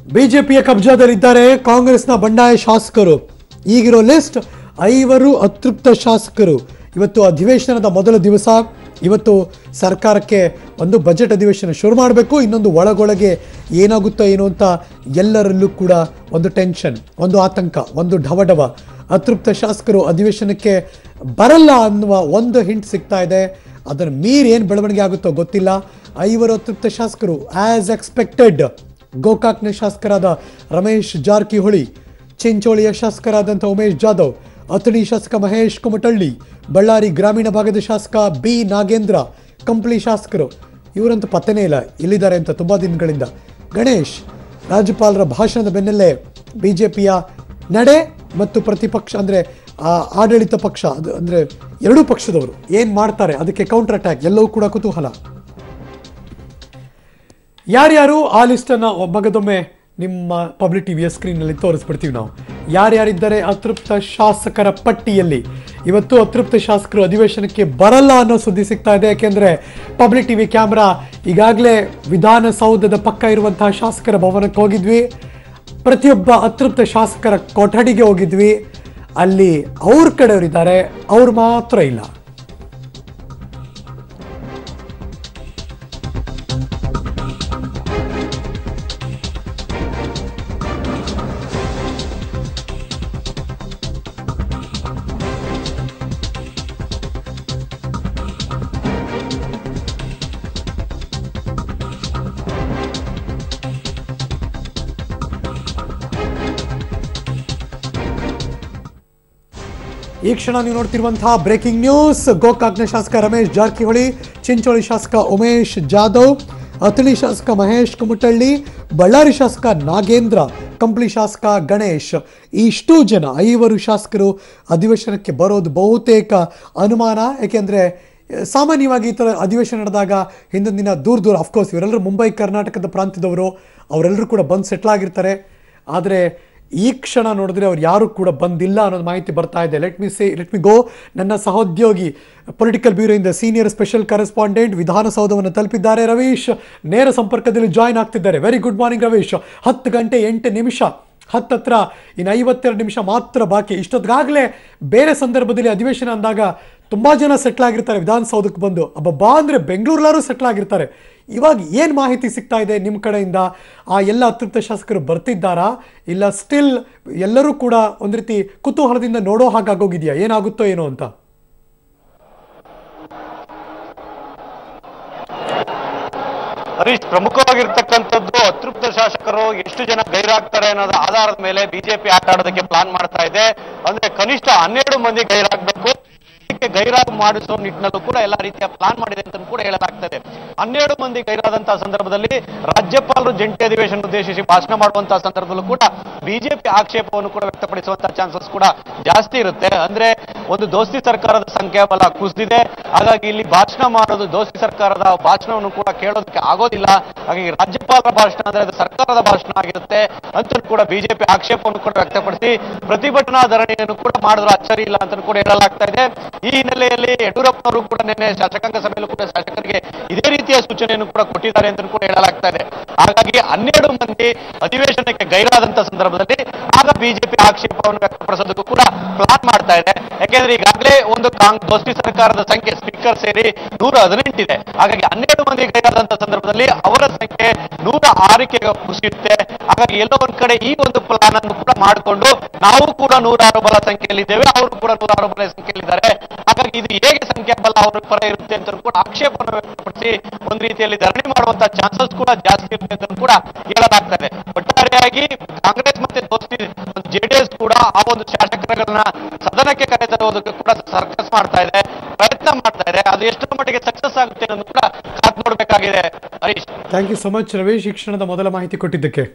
ಬಿಜೆಪಿಯ ಕಬ್ಜಾದಲ್ಲಿದ್ದಾರೆ ಕಾಂಗ್ರೆಸ್ನ ಬಂಡಾಯ ಶಾಸಕರು. ಈಗಿರೋ ಲಿಸ್ಟ್ 5 ಅತೃಪ್ತ ಶಾಸಕರು. ಇವತ್ತು ಅಧಿವೇಶನದ ಮೊದಲ ದಿವಸ. ಇವತ್ತು ಸರ್ಕಾರಕ್ಕೆ ಒಂದು ಬಜೆಟ್ ಅಧಿವೇಶನ ಶುರು ಮಾಡಬೇಕು. ಇನ್ನೊಂದು ಒಳಗೊಳಗೆ ಏನಾಗುತ್ತೋ ಏನೋ ಅಂತ ಎಲ್ಲರಲ್ಲೂ ಕೂಡ ಒಂದು ಟೆನ್ಷನ್, ಒಂದು ಆತಂಕ, ಒಂದು ಢವಢವ. ಅತೃಪ್ತ ಶಾಸಕರು ಅಧಿವೇಶನಕ್ಕೆ ಬರಲ್ಲ ಅನ್ನುವ ಒಂದು ಹಿಂಟ್ ಸಿಗ್ತಾ ಇದೆ. ಅದನ್ನು ಮೀರಿ ಏನು ಬೆಳವಣಿಗೆ ಆಗುತ್ತೋ ಗೊತ್ತಿಲ್ಲ. 5 ಅತೃಪ್ತ ಶಾಸಕರು ಆಸ್ ಎಕ್ಸ್ಪೆಕ್ಟೆಡ್. ಗೋಕಾಕ್ನ ಶಾಸಕರಾದ ರಮೇಶ್ ಜಾರಕಿಹೊಳಿ, ಚಿಂಚೋಳಿಯ ಶಾಸಕರಾದಂಥ ಉಮೇಶ್ ಜಾಧವ್, ಅಥಣಿ ಶಾಸಕ ಮಹೇಶ್ ಕುಮಟಳ್ಳಿ, ಬಳ್ಳಾರಿ ಗ್ರಾಮೀಣ ಭಾಗದ ಶಾಸಕ ಬಿ ನಾಗೇಂದ್ರ, ಕಂಪ್ಲಿ ಶಾಸಕರು ಇವರಂತೂ ಪತ್ತೆನೇ ಇಲ್ಲ, ಇಲ್ಲಿದ್ದಾರೆ ಅಂತ ತುಂಬ ದಿನಗಳಿಂದ. ಗಣೇಶ್, ರಾಜ್ಯಪಾಲರ ಭಾಷಣದ ಬೆನ್ನಲ್ಲೇ ಬಿಜೆಪಿಯ ನಡೆ ಮತ್ತು ಪ್ರತಿಪಕ್ಷ ಅಂದರೆ ಆಡಳಿತ ಪಕ್ಷ ಅಂದರೆ ಎರಡೂ ಪಕ್ಷದವರು ಏನು ಮಾಡ್ತಾರೆ ಅದಕ್ಕೆ ಕೌಂಟರ್ ಅಟ್ಯಾಕ್, ಎಲ್ಲವೂ ಕೂಡ ಕುತೂಹಲ. ಯಾರ್ಯಾರು ಆ ಲಿಸ್ಟನ್ನು ಮಗದೊಮ್ಮೆ ನಿಮ್ಮ ಪಬ್ಲಿಕ್ ಟಿವಿಯ ಸ್ಕ್ರೀನ್ನಲ್ಲಿ ತೋರಿಸ್ಬಿಡ್ತೀವಿ ನಾವು. ಯಾರ್ಯಾರಿದ್ದಾರೆ ಅತೃಪ್ತ ಶಾಸಕರ ಪಟ್ಟಿಯಲ್ಲಿ. ಇವತ್ತು ಅತೃಪ್ತ ಶಾಸಕರು ಅಧಿವೇಶನಕ್ಕೆ ಬರಲ್ಲ ಅನ್ನೋ ಸುದ್ದಿ ಸಿಗ್ತಾ ಇದೆ. ಯಾಕೆಂದರೆ ಪಬ್ಲಿಕ್ ಟಿವಿ ಕ್ಯಾಮ್ರಾ ಈಗಾಗಲೇ ವಿಧಾನಸೌಧದ ಪಕ್ಕ ಇರುವಂತಹ ಶಾಸಕರ ಭವನಕ್ಕೆ ಹೋಗಿದ್ವಿ. ಪ್ರತಿಯೊಬ್ಬ ಅತೃಪ್ತ ಶಾಸಕರ ಕೊಠಡಿಗೆ ಹೋಗಿದ್ವಿ. ಅಲ್ಲಿ ಅವ್ರ ಕಡೆಯವರಿದ್ದಾರೆ, ಅವ್ರು ಮಾತ್ರ ಇಲ್ಲ. ಈ ಕ್ಷಣ ನೀವು ನೋಡ್ತಿರುವಂತಹ ಬ್ರೇಕಿಂಗ್ ನ್ಯೂಸ್. ಗೋಕಾಕ್ನ ಶಾಸಕ ರಮೇಶ್ ಜಾರಕಿಹೊಳಿ, ಚಿಂಚೋಳಿ ಶಾಸಕ ಉಮೇಶ್ ಜಾಧವ್, ಅಥಣಿ ಶಾಸಕ ಮಹೇಶ್ ಕುಮಟಳ್ಳಿ, ಬಳ್ಳಾರಿ ಶಾಸಕ ನಾಗೇಂದ್ರ, ಕಂಪ್ಲಿ ಶಾಸಕ ಗಣೇಶ್, ಇಷ್ಟು ಜನ 5 ಶಾಸಕರು ಅಧಿವೇಶನಕ್ಕೆ ಬರೋದು ಬಹುತೇಕ ಅನುಮಾನ. ಏಕೆಂದರೆ ಸಾಮಾನ್ಯವಾಗಿ ಈ ಥರ ಅಧಿವೇಶನ ನಡೆದಾಗ ಹಿಂದಿನ ದಿನ ದೂರ ಅಫ್ಕೋರ್ಸ್ ಇವರೆಲ್ಲರೂ ಮುಂಬೈ ಕರ್ನಾಟಕದ ಪ್ರಾಂತ್ಯದವರು, ಅವರೆಲ್ಲರೂ ಕೂಡ ಬಂದು ಸೆಟ್ಲ್ ಆಗಿರ್ತಾರೆ. ಆದರೆ ಈ ಕ್ಷಣ ನೋಡಿದ್ರೆ ಅವ್ರು ಯಾರು ಕೂಡ ಬಂದಿಲ್ಲ ಅನ್ನೋದು ಮಾಹಿತಿ ಬರ್ತಾ ಇದೆ. ಲೆಟ್ ಮಿ ಗೋ. ನನ್ನ ಸಹೋದ್ಯೋಗಿ ಪೊಲಿಟಿಕಲ್ ಬ್ಯೂರೋಯಿಂದ ಸೀನಿಯರ್ ಸ್ಪೆಷಲ್ ಕರೆಸ್ಪಾಂಡೆಂಟ್ ವಿಧಾನಸೌಧವನ್ನು ತಲುಪಿದ್ದಾರೆ. ರವೀಶ್ ನೇರ ಸಂಪರ್ಕದಲ್ಲಿ ಜಾಯ್ನ್ ಆಗ್ತಿದ್ದಾರೆ. Very good morning Ravish. 10 ಗಂಟೆ 8 ನಿಮಿಷ, ಹತ್ತತ್ರ ಇನ್ನು 52 ನಿಮಿಷ ಮಾತ್ರ ಬಾಕಿ. ಇಷ್ಟೊತ್ತಿಗಾಗಲೇ ಬೇರೆ ಸಂದರ್ಭದಲ್ಲಿ ಅಧಿವೇಶನ ಅಂದಾಗ ತುಂಬ ಜನ ಸೆಟ್ಲ್ ಆಗಿರ್ತಾರೆ ವಿಧಾನಸೌಧಕ್ಕೆ ಬಂದು. ಅಬ್ಬಬ್ಬಾ ಅಂದರೆ ಬೆಂಗಳೂರಲ್ಲೂ ಸೆಟ್ಲ್ ಆಗಿರ್ತಾರೆ. ಇವಾಗ ಏನು ಮಾಹಿತಿ ಸಿಗ್ತಾ ಇದೆ ನಿಮ್ಮ ಕಡೆಯಿಂದ? ಆ ಎಲ್ಲ ಅತೃಪ್ತ ಶಾಸಕರು ಬರ್ತಿದ್ದಾರಾ, ಇಲ್ಲ ಸ್ಟಿಲ್ ಎಲ್ಲರೂ ಕೂಡ ಒಂದು ರೀತಿ ಕುತೂಹಲದಿಂದ ನೋಡೋ ಹಾಗಾಗೋಗಿದೆಯಾ, ಏನಾಗುತ್ತೋ ಏನೋ ಅಂತ? ಹರೀಶ್, ಪ್ರಮುಖವಾಗಿರ್ತಕ್ಕಂಥದ್ದು ಅತೃಪ್ತ ಶಾಸಕರು ಎಷ್ಟು ಜನ ಗೈರಾಗ್ತಾರೆ ಅನ್ನೋದ್ರ ಆಧಾರದ ಮೇಲೆ ಬಿಜೆಪಿ ಆಟ ಆಡೋದಕ್ಕೆ ಪ್ಲಾನ್ ಮಾಡ್ತಾ ಇದೆ. ಅಂದ್ರೆ ಕನಿಷ್ಠ 12 ಮಂದಿ ಗೈರಾಗಬೇಕು. ಗೈರಾಗ್ ಮಾಡಿಸುವ ನಿಟ್ಟಿನಲ್ಲೂ ಕೂಡ ಎಲ್ಲ ರೀತಿಯ ಪ್ಲಾನ್ ಮಾಡಿದೆ ಅಂತ ಕೂಡ ಹೇಳಲಾಗ್ತದೆ. 12 ಮಂದಿ ಗೈರಾದಂತಹ ಸಂದರ್ಭದಲ್ಲಿ ರಾಜ್ಯಪಾಲರು ಜಂಟಿ ಅಧಿವೇಶನ ಉದ್ದೇಶಿಸಿ ಭಾಷಣ ಮಾಡುವಂತಹ ಸಂದರ್ಭದಲ್ಲೂ ಕೂಡ ಬಿಜೆಪಿ ಆಕ್ಷೇಪವನ್ನು ಕೂಡ ವ್ಯಕ್ತಪಡಿಸುವಂತಹ ಚಾನ್ಸಸ್ ಕೂಡ ಜಾಸ್ತಿ ಇರುತ್ತೆ. ಅಂದ್ರೆ ಒಂದು ದೋಸ್ತಿ ಸರ್ಕಾರದ ಸಂಖ್ಯಾಬಲ ಕುಸಿದಿದೆ. ಹಾಗಾಗಿ ಇಲ್ಲಿ ಭಾಷಣ ಮಾಡೋದು, ದೋಸ್ತಿ ಸರ್ಕಾರದ ಭಾಷಣವನ್ನು ಕೂಡ ಕೇಳೋದಕ್ಕೆ ಆಗೋದಿಲ್ಲ. ಹಾಗಾಗಿ ರಾಜ್ಯಪಾಲರ ಭಾಷಣ ಅಂದ್ರೆ ಅದು ಸರ್ಕಾರದ ಭಾಷಣ ಆಗಿರುತ್ತೆ ಅಂತ ಕೂಡ ಬಿಜೆಪಿ ಆಕ್ಷೇಪವನ್ನು ಕೂಡ ವ್ಯಕ್ತಪಡಿಸಿ ಪ್ರತಿಭಟನಾ ಧರಣಿಯನ್ನು ಕೂಡ ಮಾಡಿದ್ರು ಅಚ್ಚರಿ ಇಲ್ಲ ಅಂತ ಕೂಡ ಹೇಳಲಾಗ್ತಾ ಇದೆ. ಈ ಹಿನ್ನೆಲೆಯಲ್ಲಿ ಯಡಿಯೂರಪ್ಪನವರು ಕೂಡ ನಿನ್ನೆ ಶಾಸಕಾಂಗ ಸಭೆಯಲ್ಲೂ ಕೂಡ ಶಾಸಕರಿಗೆ ಇದೇ ರೀತಿಯ ಸೂಚನೆಯನ್ನು ಕೂಡ ಕೊಟ್ಟಿದ್ದಾರೆ ಅಂತ ಕೂಡ ಹೇಳಲಾಗ್ತಾ ಇದೆ. ಹಾಗಾಗಿ 12 ಮಂದಿ ಅಧಿವೇಶನಕ್ಕೆ ಗೈರಾದಂತಹ ಸಂದರ್ಭದಲ್ಲಿ ಆಗ ಬಿಜೆಪಿ ಆಕ್ಷೇಪವನ್ನು ವ್ಯಕ್ತಪಡಿಸೋದಕ್ಕೂ ಕೂಡ ಪ್ಲಾನ್ ಮಾಡ್ತಾ ಇದೆ. ಯಾಕೆಂದ್ರೆ ಈಗಾಗಲೇ ಒಂದು ದೋಸ್ತಿ ಸರ್ಕಾರದ ಸಂಖ್ಯೆ ಸ್ಪೀಕರ್ ಸೇರಿ 118 ಇದೆ. ಹಾಗಾಗಿ 12 ಮಂದಿ ಗೈರಾದಂತಹ ಸಂದರ್ಭದಲ್ಲಿ ಅವರ ಸಂಖ್ಯೆ 106ಕ್ಕೆ ಕುಸಿಯುತ್ತೆ. ಹಾಗಾಗಿ ಎಲ್ಲೋ ಒಂದ್ ಕಡೆ ಈ ಒಂದು ಪ್ಲಾನ್ ಅನ್ನು ಕೂಡ ಮಾಡಿಕೊಂಡು ನಾವು ಕೂಡ 106 ಬಲ ಸಂಖ್ಯೆಯಲ್ಲಿದ್ದೇವೆ, ಅವರು ಕೂಡ 106 ಬಲ ಸಂಖ್ಯೆಯಲ್ಲಿದ್ದಾರೆ. ಹಾಗಾಗಿ ಇದು ಹೇಗೆ ಸಂಖ್ಯಾಬಲ ಅವರ ಪರ ಇರುತ್ತೆ ಅಂತ ಕೂಡ ಆಕ್ಷೇಪವನ್ನು ವ್ಯಕ್ತಪಡಿಸಿ ಒಂದು ರೀತಿಯಲ್ಲಿ ಧರಣಿ ಮಾಡುವಂತಹ ಚಾನ್ಸಸ್ ಕೂಡ ಜಾಸ್ತಿ ಇರುತ್ತೆ ಅಂತ ಕೂಡ ಹೇಳಲಾಗ್ತದೆ. ಒಟ್ಟಾರೆಯಾಗಿ ಕಾಂಗ್ರೆಸ್ ಮತ್ತೆ ದೋಸ್ತಿ ಜೆಡಿಎಸ್ ಕೂಡ ಆ ಒಂದು ಶಾಸಕರುಗಳನ್ನ ಸದನಕ್ಕೆ ಕರೆತರುವುದಕ್ಕೆ ಕೂಡ ಸರ್ಕಸ್ ಮಾಡ್ತಾ ಇದೆ, ಪ್ರಯತ್ನ ಮಾಡ್ತಾ ಇದೆ. ಅದು ಎಷ್ಟರ ಮಟ್ಟಿಗೆ ಸಕ್ಸಸ್ ಆಗುತ್ತೆ ಅನ್ನೋದು ಕೂಡ ಕಾದ್ ನೋಡ್ಬೇಕಾಗಿದೆ. Harish, thank you so much Ravish, ಈ ಕ್ಷಣದ ಮೊದಲ ಮಾಹಿತಿ ಕೊಟ್ಟಿದ್ದಕ್ಕೆ.